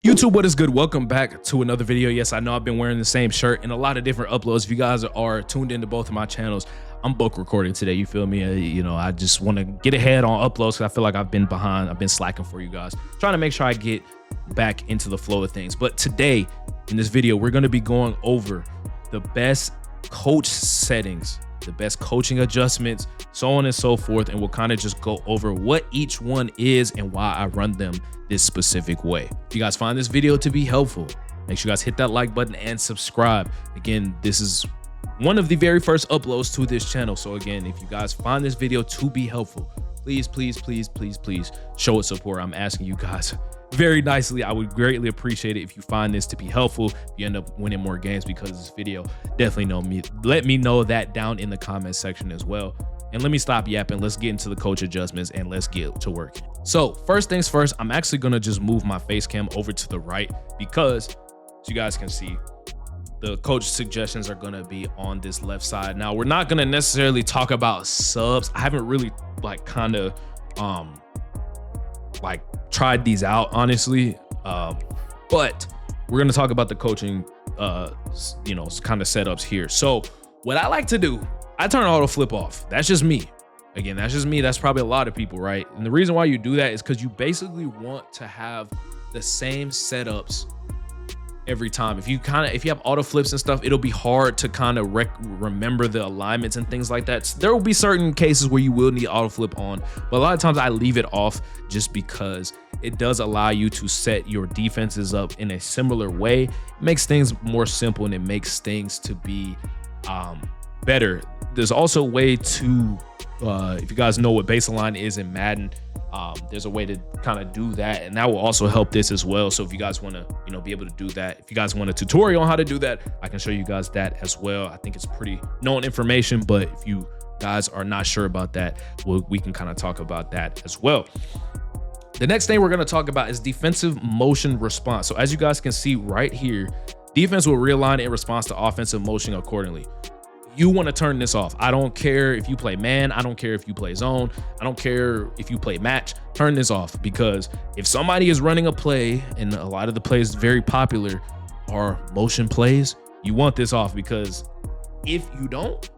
YouTube, what is good? Welcome back to another video. Yes, I know I've been wearing the same shirt in a lot of different uploads. If you guys are tuned into both of my channels, I'm book recording today. You feel me? I just want to get ahead on uploads because I feel like I've been behind. I've been slacking for you guys. Trying to make sure I get back into the flow of things. But today, in this video, we're going to be going over the best coach settings, the best coaching adjustments, so on and so forth. And we'll kind of just go over what each one is and why I run them this specific way. If you guys find this video to be helpful, make sure you guys hit that like button and subscribe. Again, this is one of the very first uploads to this channel. So again, if you guys find this video to be helpful, please show it support. I'm asking you guys very nicely. I would greatly appreciate it if you find this to be helpful. If you end up winning more games because of this video, definitely let me know that down in the comment section as well. And let me stop yapping. Let's get into the coach adjustments and let's get to work. So first things first, I'm actually going to just move my face cam over to the right because, as you guys can see, the coach suggestions are going to be on this left side. Now, we're not going to necessarily talk about subs. I haven't really tried these out, honestly. But we're going to talk about the coaching, kind of setups here. So what I like to do, I turn auto flip off. That's just me. Again, that's just me. That's probably a lot of people, right? And the reason why you do that is because you basically want to have the same setups every time. If you have auto flips and stuff, it'll be hard to kind of remember the alignments and things like that. So there will be certain cases where you will need auto flip on, but a lot of times I leave it off just because it does allow you to set your defenses up in a similar way. It makes things more simple and it makes things to be better. There's also a way to, if you guys know what baseline is in Madden, there's a way to kind of do that, and that will also help this as well. So if you guys want to, be able to do that, if you guys want a tutorial on how to do that, I can show you guys that as well. I think it's pretty known information, but if you guys are not sure about that, we can kind of talk about that as well. The next thing we're going to talk about is defensive motion response. So as you guys can see right here, defense will realign in response to offensive motion accordingly. You want to turn this off. I don't care if you play man. I don't care if you play zone. I don't care if you play match. Turn this off, because if somebody is running a play, and a lot of the plays very popular are motion plays, you want this off, because if you don't,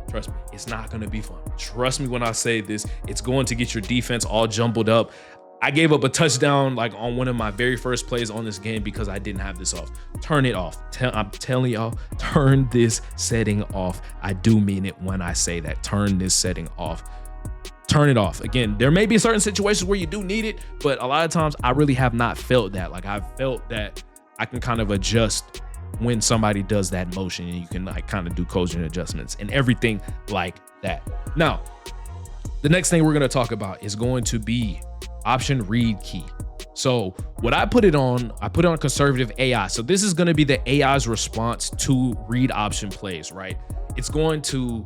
trust me, it's not going to be fun. Trust me when I say this, it's going to get your defense all jumbled up. I gave up a touchdown on one of my very first plays on this game because I didn't have this off. Turn it off. I'm telling y'all, turn this setting off. I do mean it when I say that. Turn this setting off. Turn it off. Again, there may be certain situations where you do need it, but a lot of times I really have not felt that. I've felt that I can kind of adjust when somebody does that motion, and you can kind of do coaching adjustments and everything like that. Now, the next thing we're going to talk about is going to be option read key. So what I put it on conservative AI. So this is going to be the AI's response to read option plays, right? It's going to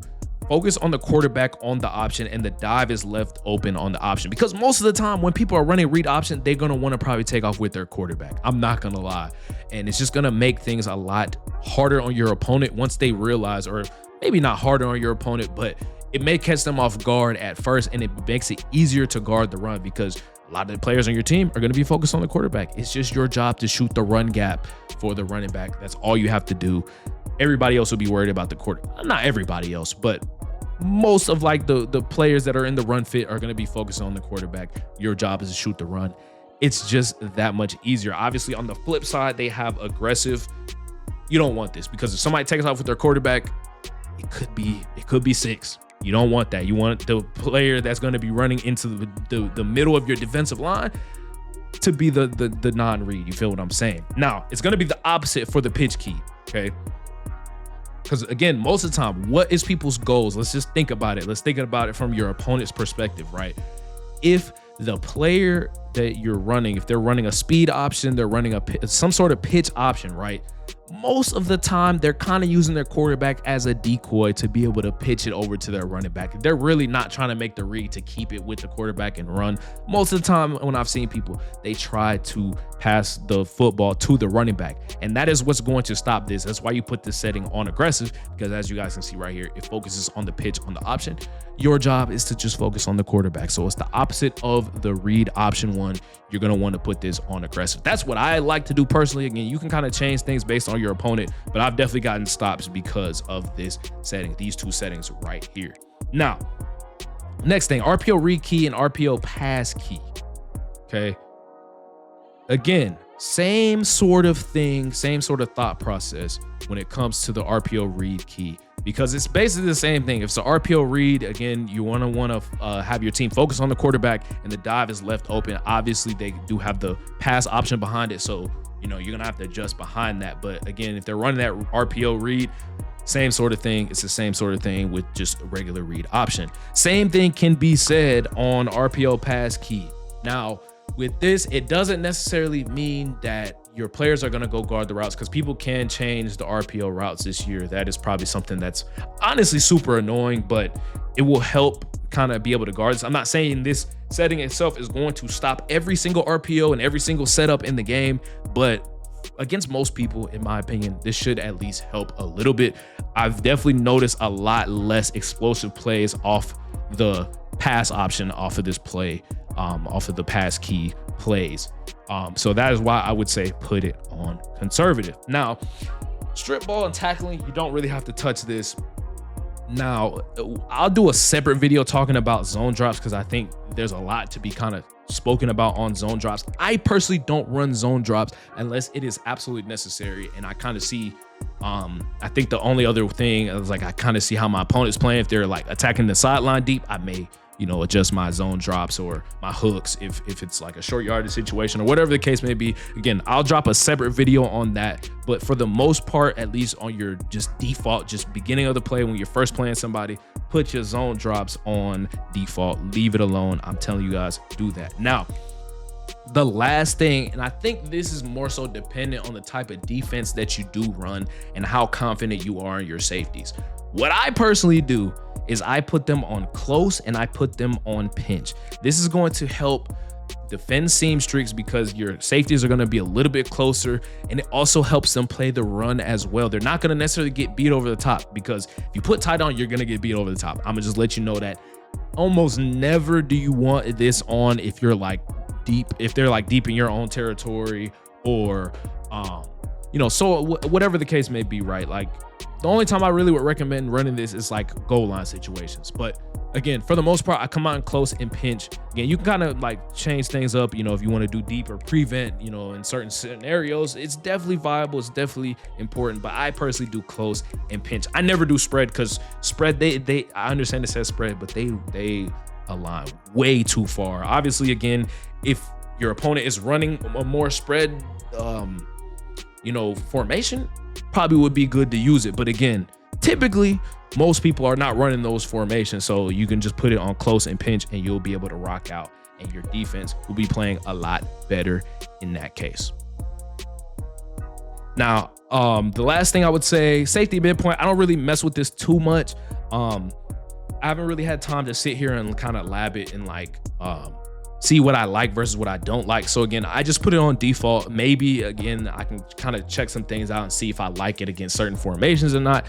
focus on the quarterback on the option, and the dive is left open on the option, because most of the time when people are running read option, they're going to want to probably take off with their quarterback. I'm not going to lie. And it's just going to make things a lot harder on your opponent once they realize, or maybe not harder on your opponent, but it may catch them off guard at first, and it makes it easier to guard the run, because a lot of the players on your team are going to be focused on the quarterback. It's just your job to shoot the run gap for the running back. That's all you have to do. Everybody else will be worried about the quarterback. Not everybody else, but most of the players that are in the run fit are going to be focused on the quarterback. Your job is to shoot the run. It's just that much easier. Obviously, on the flip side, they have aggressive. You don't want this, because if somebody takes off with their quarterback, it could be 6. You don't want that. You want the player that's going to be running into the middle of your defensive line to be the non-read. You feel what I'm saying? Now, it's going to be the opposite for the pitch key, okay? Because again, most of the time, what is people's goals? Let's just think about it. Let's think about it from your opponent's perspective, right? If the player that you're running, if they're running a speed option, they're running some sort of pitch option, right? Most of the time, they're kind of using their quarterback as a decoy to be able to pitch it over to their running back. They're really not trying to make the read to keep it with the quarterback and run. Most of the time, when I've seen people, they try to pass the football to the running back. And that is what's going to stop this. That's why you put this setting on aggressive, because as you guys can see right here, it focuses on the pitch on the option. Your job is to just focus on the quarterback. So it's the opposite of the read option one, you're going to want to put this on aggressive. That's what I like to do personally. Again, you can kind of change things based on your opponent, but I've definitely gotten stops because of this setting, these two settings right here. Now, next thing, RPO read key and RPO pass key. Okay. Again, same sort of thing, same sort of thought process when it comes to the RPO read key, because it's basically the same thing. If it's an RPO read, again, you want to have your team focus on the quarterback and the dive is left open. Obviously, they do have the pass option behind it, so you're gonna have to adjust behind that. But again, if they're running that RPO read, same sort of thing. It's the same sort of thing with just a regular read option. Same thing can be said on RPO pass key. Now, with this, it doesn't necessarily mean that your players are going to go guard the routes, because people can change the RPO routes this year. That is probably something that's honestly super annoying, but it will help kind of be able to guard this. I'm not saying this setting itself is going to stop every single RPO and every single setup in the game, but against most people, in my opinion, this should at least help a little bit. I've definitely noticed a lot less explosive plays off the pass option off of this play, off of the pass key plays. So that is why I would say put it on conservative. Now, strip ball and tackling, you don't really have to touch this. Now, I'll do a separate video talking about zone drops, because I think there's a lot to be kind of spoken about on zone drops. I personally don't run zone drops unless it is absolutely necessary, and I kind of see I think the only other thing is, like, I kind of see how my opponent's playing. If they're like attacking the sideline deep, I may adjust my zone drops or my hooks if it's like a short yardage situation or whatever the case may be. Again, I'll drop a separate video on that, but for the most part, at least on your just default, just beginning of the play, when you're first playing somebody, put your zone drops on default, leave it alone. I'm telling you guys, do that. Now, the last thing, and I think this is more so dependent on the type of defense that you do run and how confident you are in your safeties. What I personally do is I put them on close and I put them on pinch. This is going to help defend seam streaks because your safeties are going to be a little bit closer, and it also helps them play the run as well. They're not going to necessarily get beat over the top, because if you put tight on, you're going to get beat over the top. I'm gonna just let you know that almost never do you want this on if you're like deep, if they're like deep in your own territory, or so whatever the case may be, right? Like, the only time I really would recommend running this is like goal line situations. But again, for the most part, I come out in close and pinch. Again, you can kind of like change things up, if you want to do deep or prevent, in certain scenarios. It's definitely viable. It's definitely important. But I personally do close and pinch. I never do spread, because spread, I understand it says spread, but they align way too far. Obviously, again, if your opponent is running a more spread, formation, probably would be good to use it. But again, typically most people are not running those formations, so you can just put it on close and pinch and you'll be able to rock out, and your defense will be playing a lot better in that case. Now, the last thing I would say, safety midpoint, I don't really mess with this too much. I haven't really had time to sit here and kind of lab it and like see what I like versus what I don't like. So again, I just put it on default. Maybe again, I can kind of check some things out and see if I like it against certain formations or not.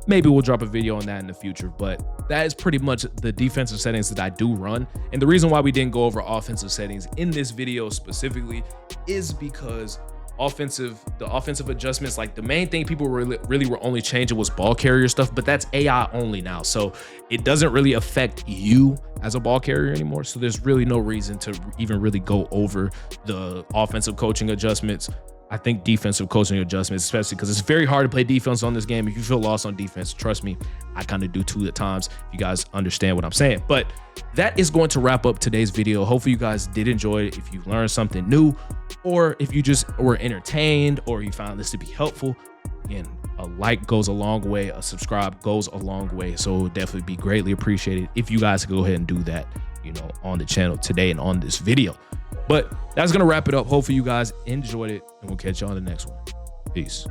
Maybe we'll drop a video on that in the future, but that is pretty much the defensive settings that I do run. And the reason why we didn't go over offensive settings in this video specifically is because the offensive adjustments, like the main thing people really were only changing was ball carrier stuff, but that's AI only now. So it doesn't really affect you as a ball carrier anymore. So there's really no reason to even really go over the offensive coaching adjustments. I think defensive coaching adjustments, especially because it's very hard to play defense on this game. If you feel lost on defense, trust me, I kind of do too at times. You guys understand what I'm saying. But that is going to wrap up today's video. Hopefully you guys did enjoy it. If you learned something new, or if you just were entertained, or you found this to be helpful, again, a like goes a long way, a subscribe goes a long way. So it would definitely be greatly appreciated if you guys could go ahead and do that, on the channel today and on this video. But that's going to wrap it up. Hopefully you guys enjoyed it, and we'll catch you on the next one. Peace.